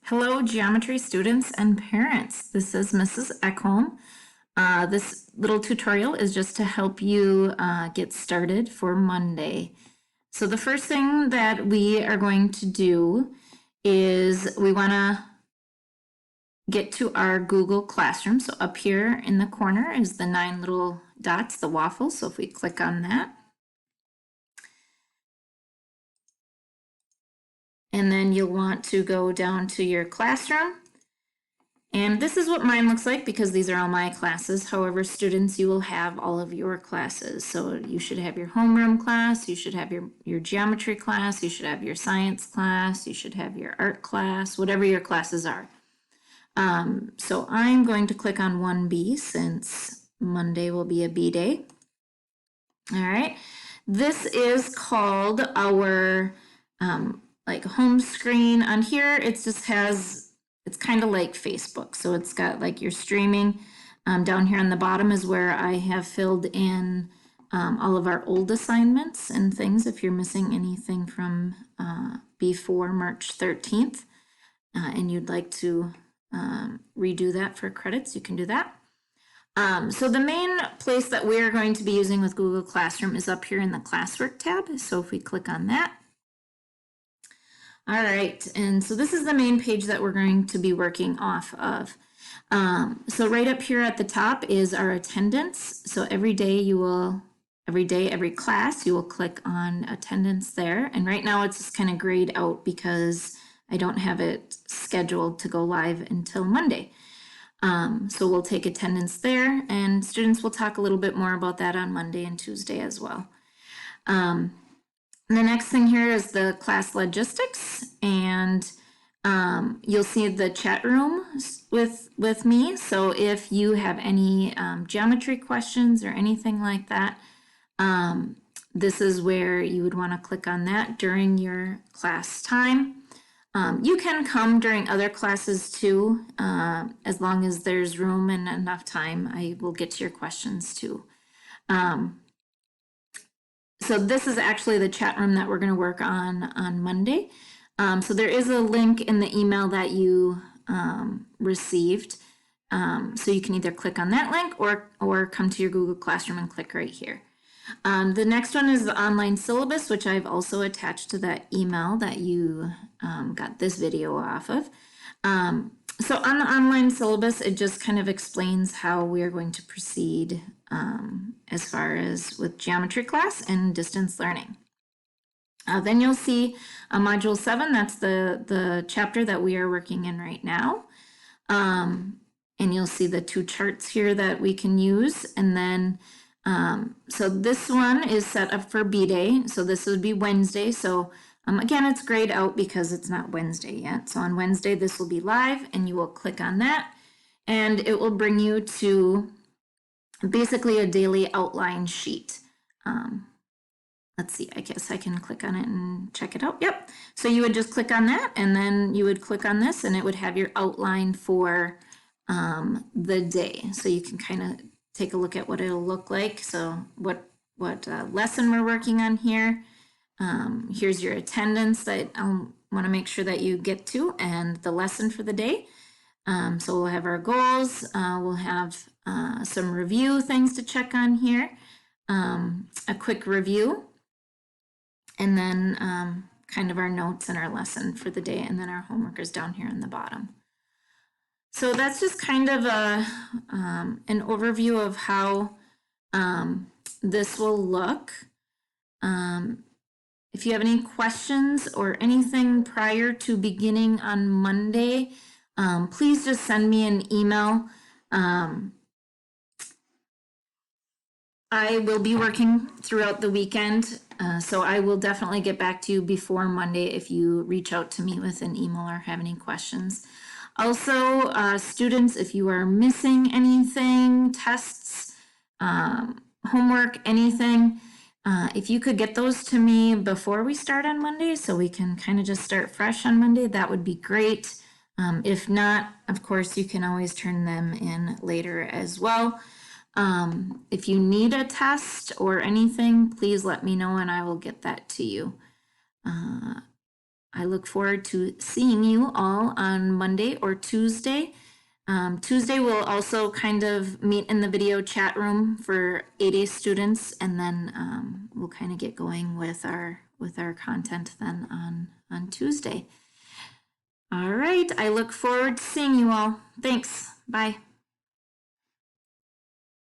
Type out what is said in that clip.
Hello, geometry students and parents. This is Mrs. Ekholm. This little tutorial is just to help you get started for Monday. So the first thing that we are going to do is we want to get to our Google Classroom. So up here in the corner is the 9 little dots, the waffles. So if we click on that, and then you'll want to go down to your classroom. And this is what mine looks like because these are all my classes. However, students, you will have all of your classes. So you should have your homeroom class, you should have your geometry class, you should have your science class, you should have your art class, whatever your classes are. So I'm going to click on 1B since Monday will be a B day. All right. This is called our like home screen. On here, it just has, it's kind of like Facebook. So it's got like your streaming. Down here on the bottom is where I have filled in all of our old assignments and things. If you're missing anything from before March 13th and you'd like to redo that for credits, you can do that. So the main place that we're going to be using with Google Classroom is up here in the Classwork tab. So if we click on that. All right, and so this is the main page that we're going to be working off of. So right up here at the top is our attendance. So every class, you will click on attendance there. And right now it's just kind of grayed out because I don't have it scheduled to go live until Monday. So we'll take attendance there, and students will talk a little bit more about that on Monday and Tuesday as well. The next thing here is the class logistics, and you'll see the chat room with me. So if you have any geometry questions or anything like that, this is where you would want to click on that during your class time. You can come during other classes too, as long as there's room and enough time. I will get to your questions too. So this is actually the chat room that we're going to work on Monday. So there is a link in the email that you received. So you can either click on that link or come to your Google Classroom and click right here. The next one is the online syllabus, which I've also attached to that email that you got this video off of. So on the online syllabus, it just kind of explains how we are going to proceed as far as with geometry class and distance learning. Then you'll see Module 7, that's the chapter that we are working in right now. And you'll see the 2 charts here that we can use. And then, so this one is set up for B day. So this would be Wednesday. So again, it's grayed out because it's not Wednesday yet. So on Wednesday, this will be live, and you will click on that, and it will bring you to basically a daily outline sheet. Let's see, I guess I can click on it and check it out. Yep. So you would just click on that, and then you would click on this, and it would have your outline for the day. So you can kind of take a look at what it'll look like. So what lesson we're working on here. Here's your attendance that I want to make sure that you get to, and the lesson for the day. So we'll have our goals. We'll have some review things to check on here, a quick review, and then kind of our notes and our lesson for the day, and then our homework is down here in the bottom. So that's just kind of an overview of how this will look. If you have any questions or anything prior to beginning on Monday, please just send me an email. I will be working throughout the weekend, so I will definitely get back to you before Monday if you reach out to me with an email or have any questions. Also, students, if you are missing anything, tests, homework, anything, if you could get those to me before we start on Monday so we can kind of just start fresh on Monday, that would be great. If not, of course, you can always turn them in later as well. If you need a test or anything, please let me know and I will get that to you. I look forward to seeing you all on Monday or Tuesday. Tuesday we'll also kind of meet in the video chat room for 8A students, and then we'll kind of get going with our content then on Tuesday. All right, I look forward to seeing you all. Thanks. Bye.